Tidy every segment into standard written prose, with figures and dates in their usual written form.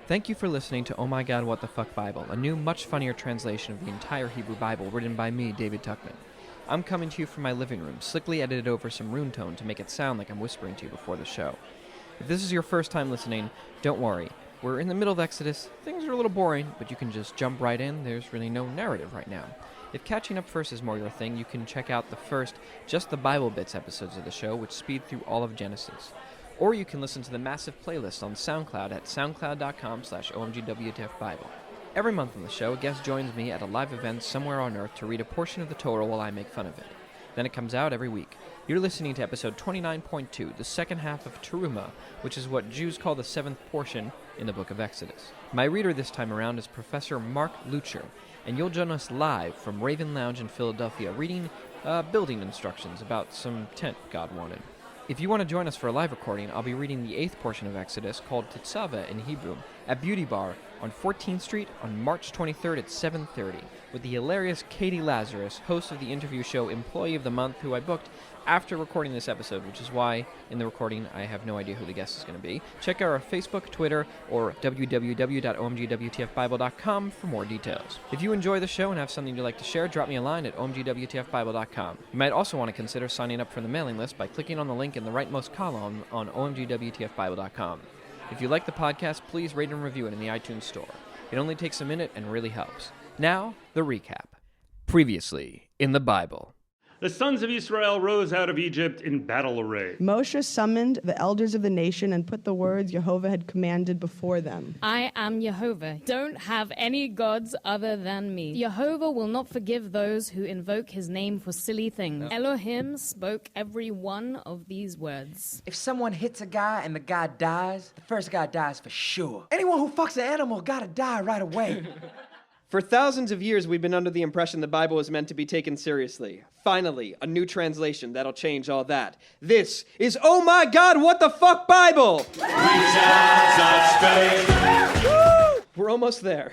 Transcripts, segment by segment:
Thank you for listening to Oh My God, What the Fuck Bible, a new, much funnier translation of the entire Hebrew Bible written by me, David Tuckman. I'm coming to you from my living room, slickly edited over some rune tone to make it sound like I'm whispering to you before the show. If this is your first time listening, don't worry. We're in the middle of Exodus. Things are a little boring, but you can just jump right in. There's really no narrative right now. If catching up first is more your thing, you can check out the first Just the Bible Bits episodes of the show, which speed through all of Genesis. Or you can listen to the massive playlist on SoundCloud at soundcloud.com/OMGWTFBIBLE. Every month on the show, a guest joins me at a live event somewhere on Earth to read a portion of the Torah while I make fun of it. Then it comes out every week. You're listening to episode 29.2, the second half of Teruma, which is what Jews call the seventh portion in the book of Exodus. My reader this time around is Professor Mark Leuchter, and you'll join us live from Raven Lounge in Philadelphia, reading building instructions about some tent God wanted. If you want to join us for a live recording, I'll be reading the 8th portion of Exodus, called Tetzaveh in Hebrew, at Beauty Bar on 14th Street on March 23rd at 7:30, with the hilarious Katie Lazarus, host of the interview show Employee of the Month, who I booked after recording this episode, which is why, in the recording, I have no idea who the guest is going to be. Check out our Facebook, Twitter, or www.omgwtfbible.com for more details. If you enjoy the show and have something you'd like to share, drop me a line at omgwtfbible.com. You might also want to consider signing up for the mailing list by clicking on the link in the rightmost column on omgwtfbible.com. If you like the podcast, please rate and review it in the iTunes store. It only takes a minute and really helps. Now, the recap. Previously in the Bible. The sons of Israel rose out of Egypt in battle array. Moshe summoned the elders of the nation and put the words Jehovah had commanded before them. I am Jehovah. Don't have any gods other than me. Jehovah will not forgive those who invoke his name for silly things. Elohim spoke every one of these words. If someone hits a guy and the guy dies, the first guy dies for sure. Anyone who fucks an animal gotta die right away. For thousands of years, we've been under the impression the Bible was meant to be taken seriously. Finally, a new translation that'll change all that. This is Oh My God, What the Fuck Bible! We're almost there.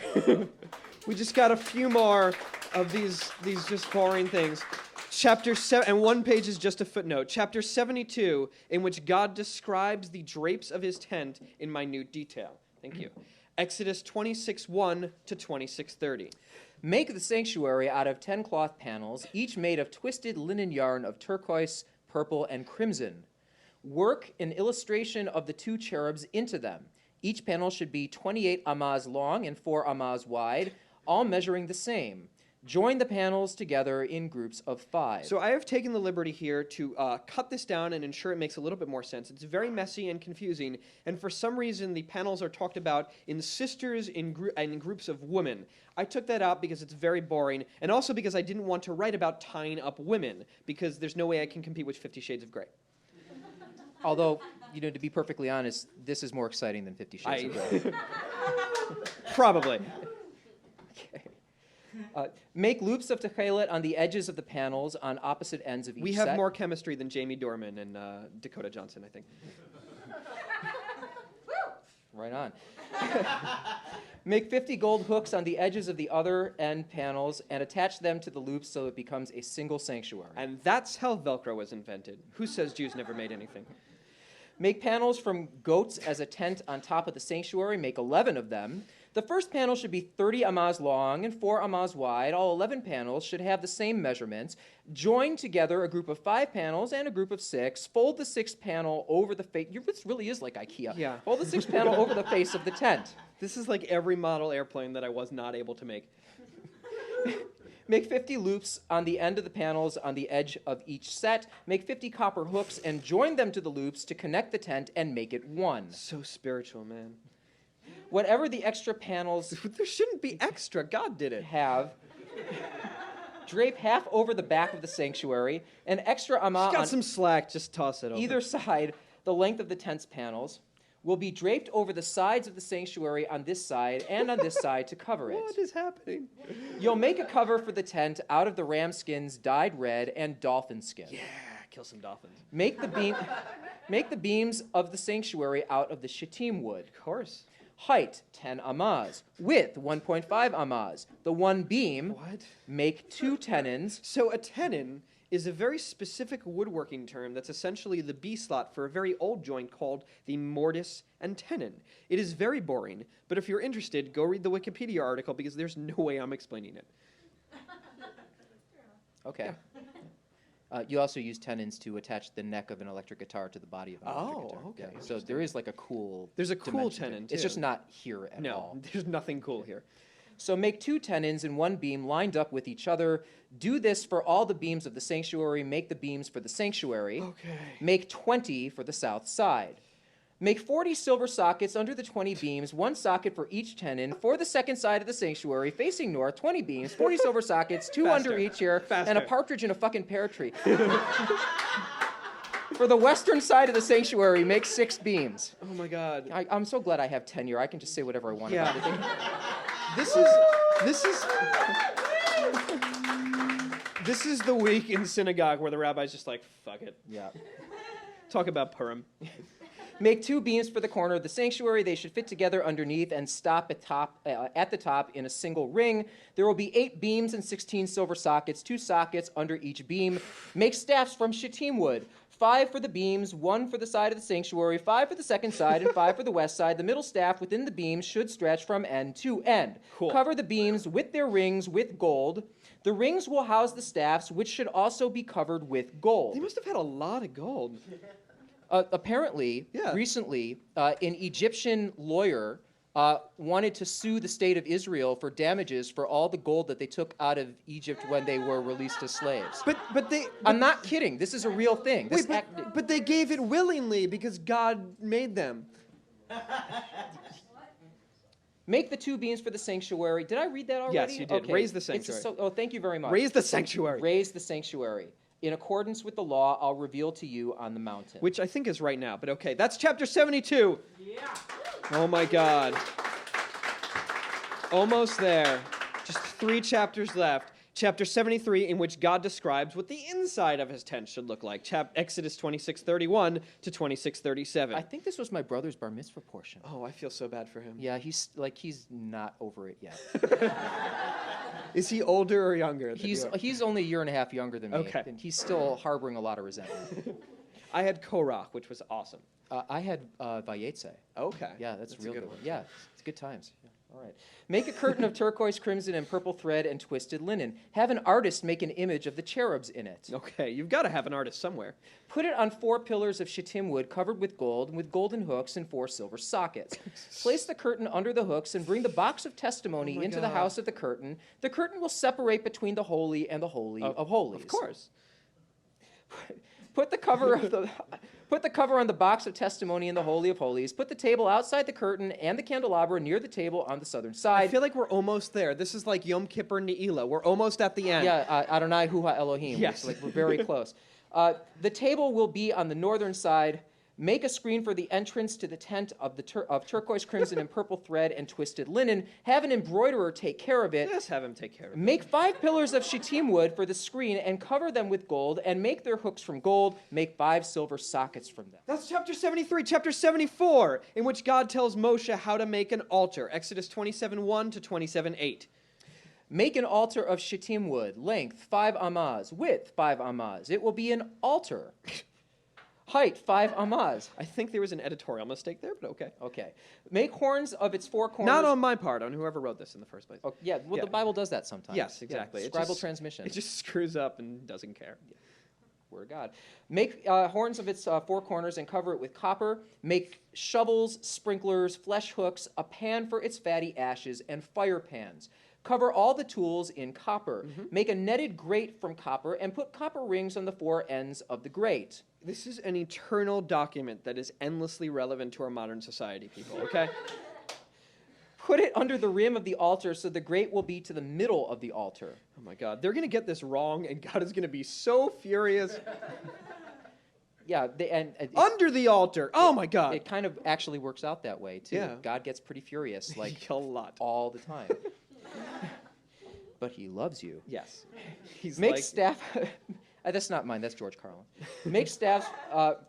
We just got a few more of these just boring things. Chapter 7, and one page is just a footnote. Chapter 72, in which God describes the drapes of his tent in minute detail. Thank you. Exodus 26:1 to 26:30. Make the sanctuary out of 10 cloth panels, each made of twisted linen yarn of turquoise, purple, and crimson. Work an illustration of the two cherubs into them. Each panel should be 28 amahs long and 4 amahs wide, all measuring the same. Join the panels together in groups of 5. So I have taken the liberty here to cut this down and ensure it makes a little bit more sense. It's very messy and confusing, and for some reason the panels are talked about in sisters and in groups of women. I took that out because it's very boring, and also because I didn't want to write about tying up women, because there's no way I can compete with 50 Shades of Grey. Although, to be perfectly honest, this is more exciting than 50 Shades of Grey. Probably. Okay. Make loops of techelet on the edges of the panels on opposite ends of each set. We have more chemistry than Jamie Dorman and Dakota Johnson, I think. Right on. Make 50 gold hooks on the edges of the other end panels and attach them to the loops so it becomes a single sanctuary. And that's how Velcro was invented. Who says Jews never made anything? Make panels from goats as a tent on top of the sanctuary. Make 11 of them. The first panel should be 30 amahs long and 4 amahs wide. All 11 panels should have the same measurements. Join together a group of 5 panels and a group of 6. Fold the 6th panel over the face. This really is like IKEA. Yeah. Fold the 6th panel over the face of the tent. This is like every model airplane that I was not able to make. Make 50 loops on the end of the panels on the edge of each set. Make 50 copper hooks and join them to the loops to connect the tent and make it one. So spiritual, man. Whatever the extra panels There shouldn't be extra. God did it. have, drape half over the back of the sanctuary, an extra amah Got on some slack. Just toss it over. either side, the length of the tent's panels, will be draped over the sides of the sanctuary on this side and on this side to cover it. What is happening? You'll make a cover for the tent out of the ram skins dyed red and dolphin skin. Yeah, kill some dolphins. Make the beams of the sanctuary out of the shittim wood. Of course. Height, 10 amahs. Width, 1.5 amahs. The one beam, What? make 2 tenons. So a tenon is a very specific woodworking term that's essentially the B-slot for a very old joint called the mortise and tenon. It is very boring, but if you're interested, go read the Wikipedia article because there's no way I'm explaining it. Okay. You also use tenons to attach the neck of an electric guitar to the body of an electric guitar. Okay. Yeah, so there is like a cool. There's a cool dimension to it. tenon, It's just too. not here at No, all. there's nothing cool here. So make 2 tenons in one beam lined up with each other. Do this for all the beams of the sanctuary. Make the beams for the sanctuary. Okay. Make 20 for the south side. Make 40 silver sockets under the 20 beams, 1 socket for each tenon. For the second side of the sanctuary, facing north, 20 beams, 40 silver sockets, 2 under Faster. each here, and a Faster. partridge in a fucking pear tree. For the western side of the sanctuary, make 6 beams. Oh my God. I'm so glad I have tenure. I can just say whatever I want Yeah. about everything. This is the week in synagogue where the rabbi's just like, fuck it. Yeah. Talk about Purim. Make 2 beams for the corner of the sanctuary. They should fit together underneath and stop at the top in a single ring. There will be 8 beams and 16 silver sockets, 2 sockets under each beam. Make staffs from shittim wood. 5 for the beams, 1 for the side of the sanctuary, 5 for the second side, and 5 for the west side. The middle staff within the beams should stretch from end to end. Cool. Cover the beams with their rings with gold. The rings will house the staffs, which should also be covered with gold. They must have had a lot of gold. Apparently, Yeah. recently, an Egyptian lawyer wanted to sue the state of Israel for damages for all the gold that they took out of Egypt when they were released as slaves. But they... I'm not kidding. This is a real thing. This Wait, but they gave it willingly because God made them. Make the 2 beams for the sanctuary. Did I read that already? Yes, you did. Okay. Raise the It's sanctuary. thank you very much. Raise the sanctuary. Raise the sanctuary. In accordance with the law, I'll reveal to you on the mountain. Which I think is right now, but okay. That's chapter 72. Yeah. Oh my God. Almost there. Just 3 chapters left. Chapter 73, in which God describes what the inside of his tent should look like. Exodus 26:31 to 26:37. I think this was my brother's bar mitzvah portion. Oh, I feel so bad for him. Yeah, he's not over it yet. Is he older or younger than you? He's only a year and a half younger than me, Okay. and he's still harboring a lot of resentment. I had Korach, which was awesome. I had Vayetse. Okay. Yeah, that's a real good good. one. Yeah, it's good times. Yeah. All right. Make a curtain of turquoise, crimson, and purple thread and twisted linen. Have an artist make an image of the cherubs in it. Okay, you've got to have an artist somewhere. Put it on 4 pillars of shittim wood covered with gold, with golden hooks and 4 silver sockets. Place the curtain under the hooks and bring the box of testimony into the house of the curtain. The curtain will separate between the holy and the holy of holies. Of course. Put the cover on the box of testimony in the Holy of Holies. Put the table outside the curtain and the candelabra near the table on the southern I side. feel like we're almost there. This is like Yom Kippur Ne'ilah. We're almost at the end. Yeah, Adonai Hu Elohim. Yes. We're very close. The table will be on the northern side. Make a screen for the entrance to the tent of turquoise, crimson, and purple thread and twisted linen. Have an embroiderer take care of it. Just have him take care of it. Make 5 pillars of shittim wood for the screen and cover them with gold, and make their hooks from gold. Make 5 silver sockets from them. That's chapter 73. Chapter 74, in which God tells Moshe how to make an altar. Exodus 27:1 to 27:8. Make an altar of shittim wood, length 5 amaz, width 5 amaz. It will be an altar. Height 5 amaz. I think there was an editorial mistake there, but okay. Okay. Make horns of its 4 corners. Not on my part, on whoever wrote this in the first place. Oh, yeah, well, Yeah. the Bible does that sometimes. Yes, exactly. Yeah, It scribal just- transmission. It just screws up and doesn't care. Word of God. Make horns of its 4 corners and cover it with copper. Make shovels, sprinklers, flesh hooks, a pan for its fatty ashes, and fire pans. Cover all the tools in copper. Make a netted grate from copper and put copper rings on the 4 ends of the grate. This is an eternal document that is endlessly relevant to our modern society, people, okay? Put it under the rim of the altar so the grate will be to the middle of the altar. Oh my God, they're going to get this wrong, and God is going to be so furious. Yeah, Under the altar. Oh my God. it kind of actually works out that way, too. Yeah. God gets pretty furious, like, a lot. all the time. But he loves you. Yes. He's Make like, staff. That's not mine. That's George Carlin. Make staffs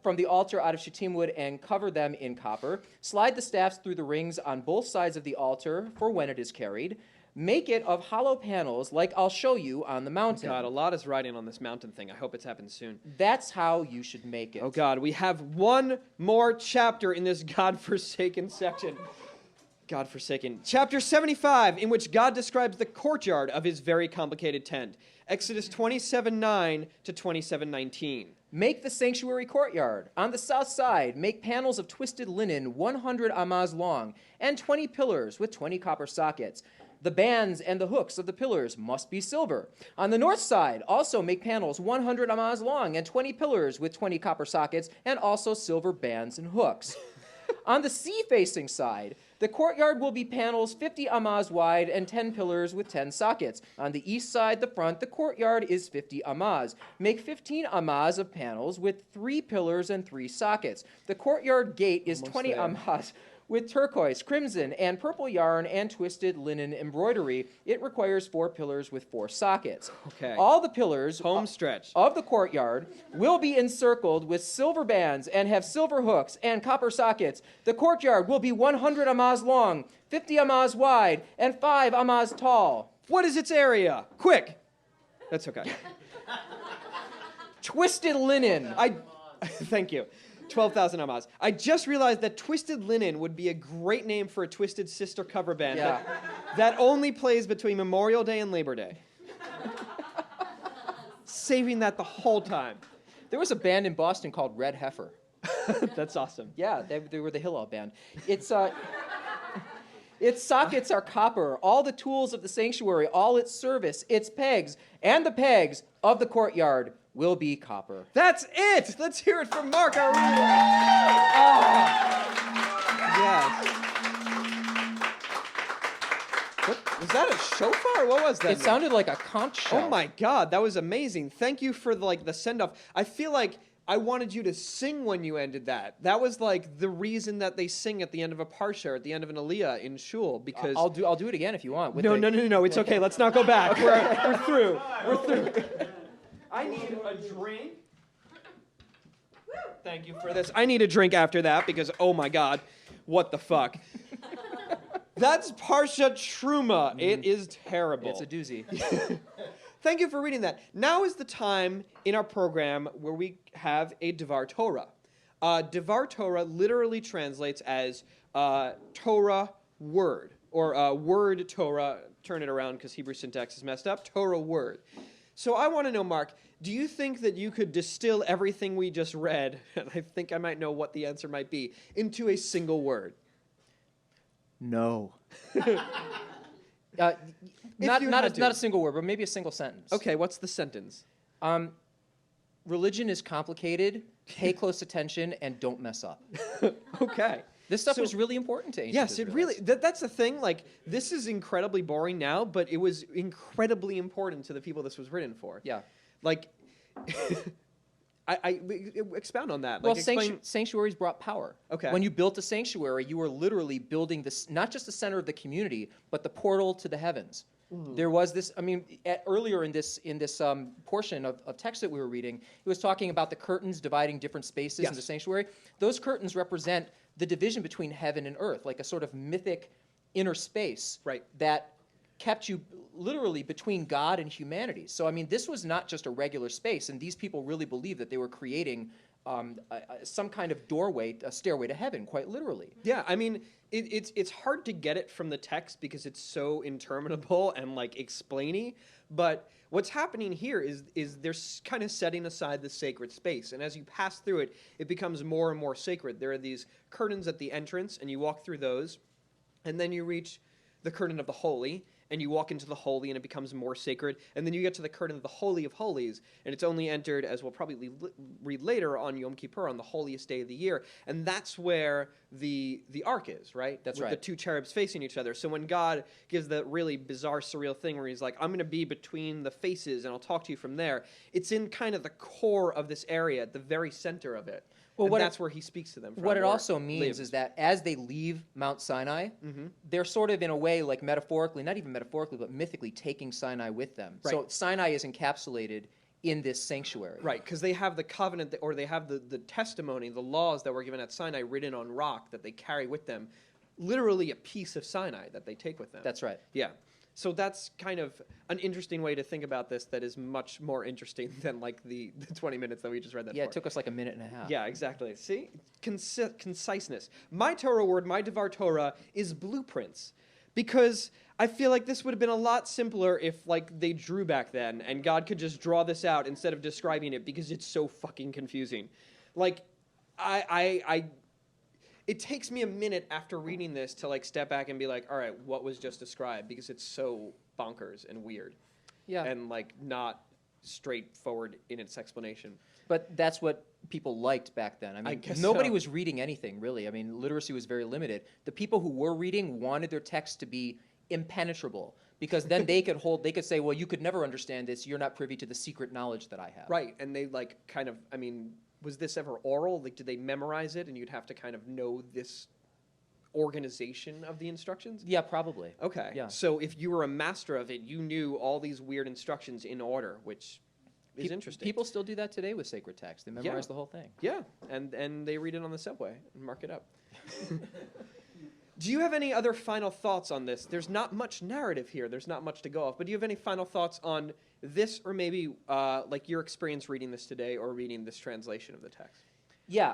from the altar out of shittim wood and cover them in copper. Slide the staffs through the rings on both sides of the altar for when it is carried. Make it of hollow panels like I'll show you on the mountain. God, a lot is riding on this mountain thing. I hope it's happened soon. That's how you should make it. Oh God, we have one more chapter in this God-forsaken section. God-forsaken. Chapter 75, in which God describes the courtyard of his very complicated tent. Exodus 27:9 to 27:19. Make the sanctuary courtyard. On the south side, make panels of twisted linen 100 amahs long and 20 pillars with 20 copper sockets. The bands and the hooks of the pillars must be silver. On the north side, also make panels 100 amahs long and 20 pillars with 20 copper sockets and also silver bands and hooks. On the sea-facing side, the courtyard will be panels 50 amahs wide and 10 pillars with 10 sockets. On the east side, the front, the courtyard is 50 amahs. Make 15 amahs of panels with 3 pillars and 3 sockets. The courtyard gate is 20 amahs with turquoise, crimson, and purple yarn and twisted linen embroidery. It requires 4 pillars with 4 sockets. Okay. All the pillars Home stretch. of the courtyard will be encircled with silver bands and have silver hooks and copper sockets. The courtyard will be 100 amahs long, 50 amahs wide, and 5 amahs tall. What is its area? Quick. That's okay. Twisted linen. Thank you. 12,000 amahs. I just realized that Twisted Linen would be a great name for a Twisted Sister cover band Yeah. that only plays between Memorial Day and Labor Day. Saving that the whole time. There was a band in Boston called Red Heifer. That's awesome. Yeah, they were the Hillel band. Its sockets are copper, all the tools of the sanctuary, all its service, its pegs, and the pegs of the courtyard will be copper. That's it! Let's hear it from Mark, our reader. Yes. What, was that a shofar? What was that? It sounded like a conch shell. Oh my God, that was amazing. Thank you for the send-off. I feel like I wanted you to sing when you ended that. That was like the reason that they sing at the end of a parsha, or at the end of an aliyah in shul, because... I'll do it again if you want. No, it's okay. Let's not go back. We're through. We're through. I need a drink. Thank you for this. I need a drink after that because, oh my God, what the fuck? That's Parsha Truma. It is terrible. It's a doozy. Thank you for reading that. Now is the time in our program where we have a Devar Torah. Devar Torah literally translates as Torah word, or word Torah. Turn it around because Hebrew syntax is messed up. Torah word. So I want to know, Mark, do you think that you could distill everything we just read, and I think I might know what the answer might be, into a single word? No. Not a single word, but maybe a single sentence. Okay, what's the sentence? Religion is complicated. Pay close attention and don't mess up. Okay. This stuff was really important to ancient Yes, it Israelites. really, that's the thing, like, this is incredibly boring now, but it was incredibly important to the people this was written for. Yeah. Like, I expound on that. Well, Like, explain... sanctuaries brought power. Okay. When you built a sanctuary, you were literally building this, not just the center of the community, but the portal to the heavens. There was this, earlier in this portion of text that we were reading, it was talking about the curtains dividing different spaces in the sanctuary. Those curtains represent the division between heaven and earth, like a sort of mythic inner space that kept you literally between God and humanity. So, this was not just a regular space, and these people really believed that they were creating some kind of doorway, a stairway to heaven, quite literally. Yeah, it's hard to get it from the text because it's so interminable and like explainy, but what's happening here is they're kind of setting aside the sacred space, and as you pass through it, it becomes more and more sacred. There are these curtains at the entrance, and you walk through those, and then you reach the curtain of the holy, and you walk into the holy, and it becomes more sacred. And then you get to the curtain of the Holy of Holies, and it's only entered, as we'll probably read later, on Yom Kippur, on the holiest day of the year. And that's where the ark is, right? That's With right. the two cherubs facing each other. So when God gives that really bizarre, surreal thing where he's like, I'm going to be between the faces, and I'll talk to you from there, it's in kind of the core of this area, at the very center of it. Well, and that's where he speaks to them from. What it also means is that as they leave Mount Sinai, they're sort of in a way like metaphorically, not even metaphorically, but mythically taking Sinai with them. Right. So Sinai is encapsulated in this sanctuary. Right, because they have the covenant, or they have the testimony, the laws that were given at Sinai written on rock that they carry with them. Literally a piece of Sinai that they take with them. That's right. Yeah. So that's kind of an interesting way to think about this that is much more interesting than like the 20 minutes that we just read that Yeah, for. it took us like a minute and a half. Yeah, exactly. See? Conciseness. My Torah word, my Devar Torah, is blueprints. Because I feel like this would have been a lot simpler if like they drew back then and God could just draw this out instead of describing it because it's so fucking confusing. Like, it takes me a minute after reading this to like step back and be like, all right, what was just described? Because it's so bonkers and weird. Yeah. And like not straightforward in its explanation. But that's what people liked back then. I mean, guess nobody so. was reading anything, really. I mean, literacy was very limited. The people who were reading wanted their text to be impenetrable because then they could say, well, you could never understand this. You're not privy to the secret knowledge that I have. Right. And they like kind of, I mean, was this ever oral? Like, did they memorize it and you'd have to kind of know this organization of the instructions? Yeah, probably. Okay. Yeah. So if you were a master of it, you knew all these weird instructions in order, which is interesting. People still do that today with sacred text. They memorize the whole thing. Yeah, and they read it on the subway and mark it up. Do you have any other final thoughts on this? There's not much narrative here. There's not much to go off. But do you have any final thoughts on this or maybe like your experience reading this today or reading this translation of the text? Yeah.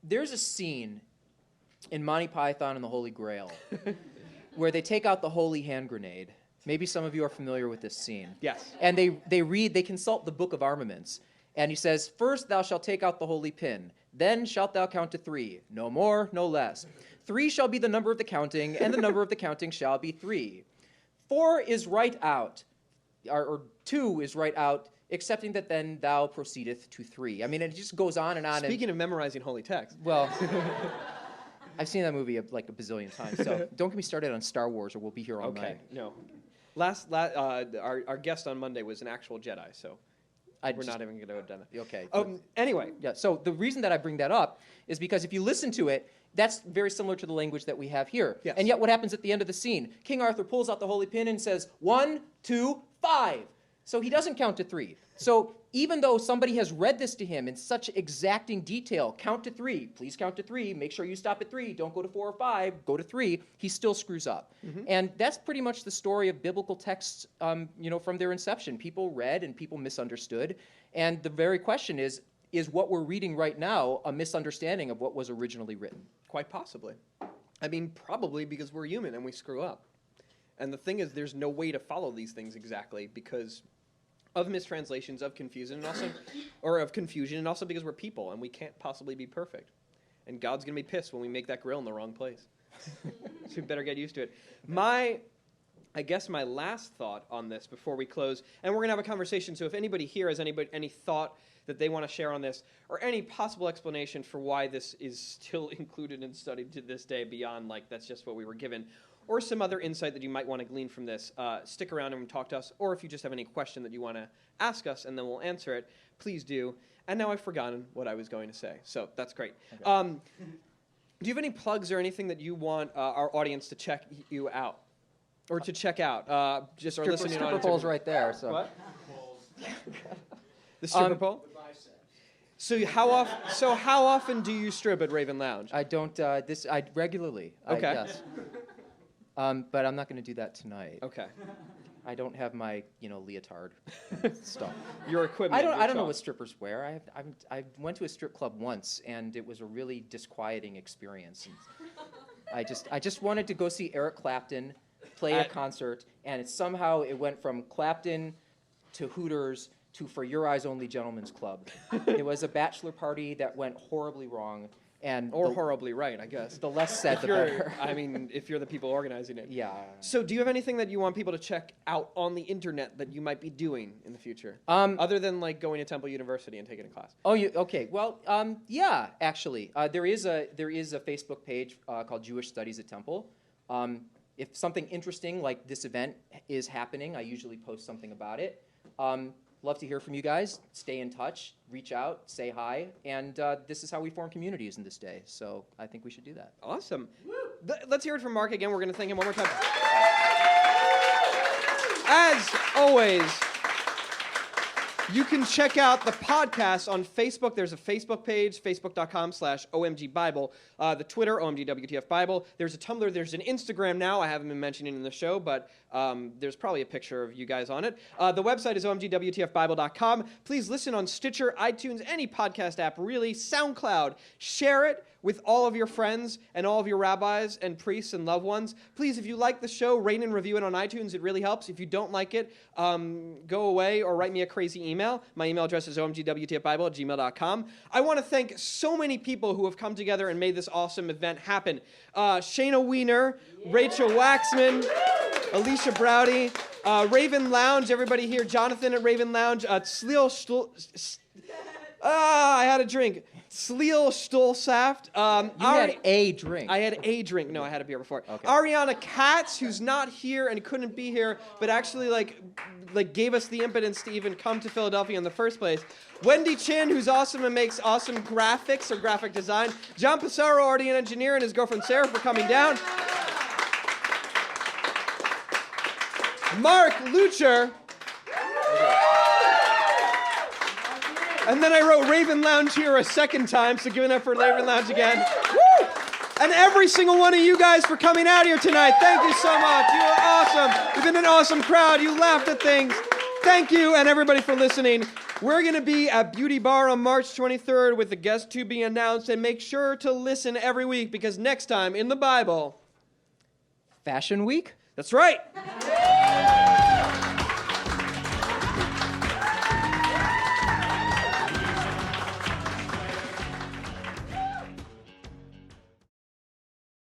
There's a scene in Monty Python and the Holy Grail where they take out the holy hand grenade. Maybe some of you are familiar with this scene. Yes. And they consult the Book of Armaments. And he says, first thou shalt take out the holy pin. Then shalt thou count to 3. No more, no less. 3 shall be the number of the counting, and the number of the counting shall be 3. 4 is right out, or 2 is right out, excepting that then thou proceedeth to 3. I mean, it just goes on and on. Speaking of memorizing holy text. Well, I've seen that movie like a bazillion times, so don't get me started on Star Wars or we'll be here all Okay, night. no. Our guest on Monday was an actual Jedi, so we're not even going to have done it. Okay. Anyway. Yeah, so the reason that I bring that up is because if you listen to it, that's very similar to the language that we have here. Yes. And yet what happens at the end of the scene? King Arthur pulls out the holy pin and says, 1, 2, 5. So he doesn't count to 3. So even though somebody has read this to him in such exacting detail, count to 3, please count to 3, make sure you stop at 3, don't go to 4 or 5, go to 3, he still screws up. Mm-hmm. And that's pretty much the story of biblical texts, from their inception. People read and people misunderstood. And the very question is what we're reading right now a misunderstanding of what was originally written? Quite possibly. I mean, probably because we're human and we screw up. And the thing is, there's no way to follow these things exactly because of mistranslations, of confusion, and also because we're people and we can't possibly be perfect. And God's going to be pissed when we make that grill in the wrong place. So we better get used to it. I guess my last thought on this before we close, and we're going to have a conversation, so if anybody here has any thought that they want to share on this, or any possible explanation for why this is still included and studied to this day beyond, like, that's just what we were given, or some other insight that you might want to glean from this, stick around and talk to us, or if you just have any question that you want to ask us and then we'll answer it, please do. And now I've forgotten what I was going to say, so that's great. Okay. Do you have any plugs or anything that you want our audience to check you out? Or to check out, just our listening audience. Stripper pole's right there. So. What? The stripper pole? So how often do you strip at Raven Lounge? I don't. I regularly. Okay. Yes. But I'm not going to do that tonight. Okay. I don't have my leotard stuff. Your equipment. I don't know what strippers wear. I went to a strip club once and it was a really disquieting experience. And I just wanted to go see Eric Clapton play a concert, and somehow it went from Clapton to Hooters to For Your Eyes Only Gentlemen's Club. It was a bachelor party that went horribly wrong. Or horribly right, I guess. The less said, the better. I mean, if you're the people organizing it. Yeah. So do you have anything that you want people to check out on the internet that you might be doing in the future? Other than like going to Temple University and taking a class? Oh, okay. Well, yeah, actually. There is a Facebook page called Jewish Studies at Temple. If something interesting like this event is happening, I usually post something about it. Love to hear from you guys. Stay in touch, reach out, say hi, and this is how we form communities in this day. So I think we should do that. Awesome. Let's hear it from Mark again. We're going to thank him one more time. As always, You can check out the podcast on Facebook. There's a Facebook page, facebook.com/OMGBible. The Twitter, OMGWTFBIBLE. There's a Tumblr. There's an Instagram now. I haven't been mentioning it in the show, but there's probably a picture of you guys on it. The website is OMGWTFBible.com. Please listen on Stitcher, iTunes, any podcast app, really. SoundCloud. Share it with all of your friends and all of your rabbis and priests and loved ones. Please, if you like the show, rate and review it on iTunes. It really helps. If you don't like it, go away or write me a crazy email. My email address is omgwtfbible@gmail.com. I want to thank so many people who have come together and made this awesome event happen. Shayna Wiener, Rachel Waxman, Alicia Browdy, Raven Lounge, everybody here, Jonathan at Raven Lounge, I had a drink. Sleel Stolsaft. You had a drink. I had a drink. No, I had a beer before. Okay. Ariana Katz, who's not here and couldn't be here, but actually like gave us the impotence to even come to Philadelphia in the first place. Wendy Chin, who's awesome and makes awesome graphics or graphic design. John Passaro, already an engineer, and his girlfriend Sarah for coming down. Mark Lucher. And then I wrote Raven Lounge here a second time, so give it up for Raven Lounge again. Woo! And every single one of you guys for coming out here tonight. Thank you so much. You are awesome. You've been an awesome crowd. You laughed at things. Thank you, and everybody for listening. We're going to be at Beauty Bar on March 23rd with the guest to be announced, and make sure to listen every week, because next time in the Bible... Fashion Week? That's right.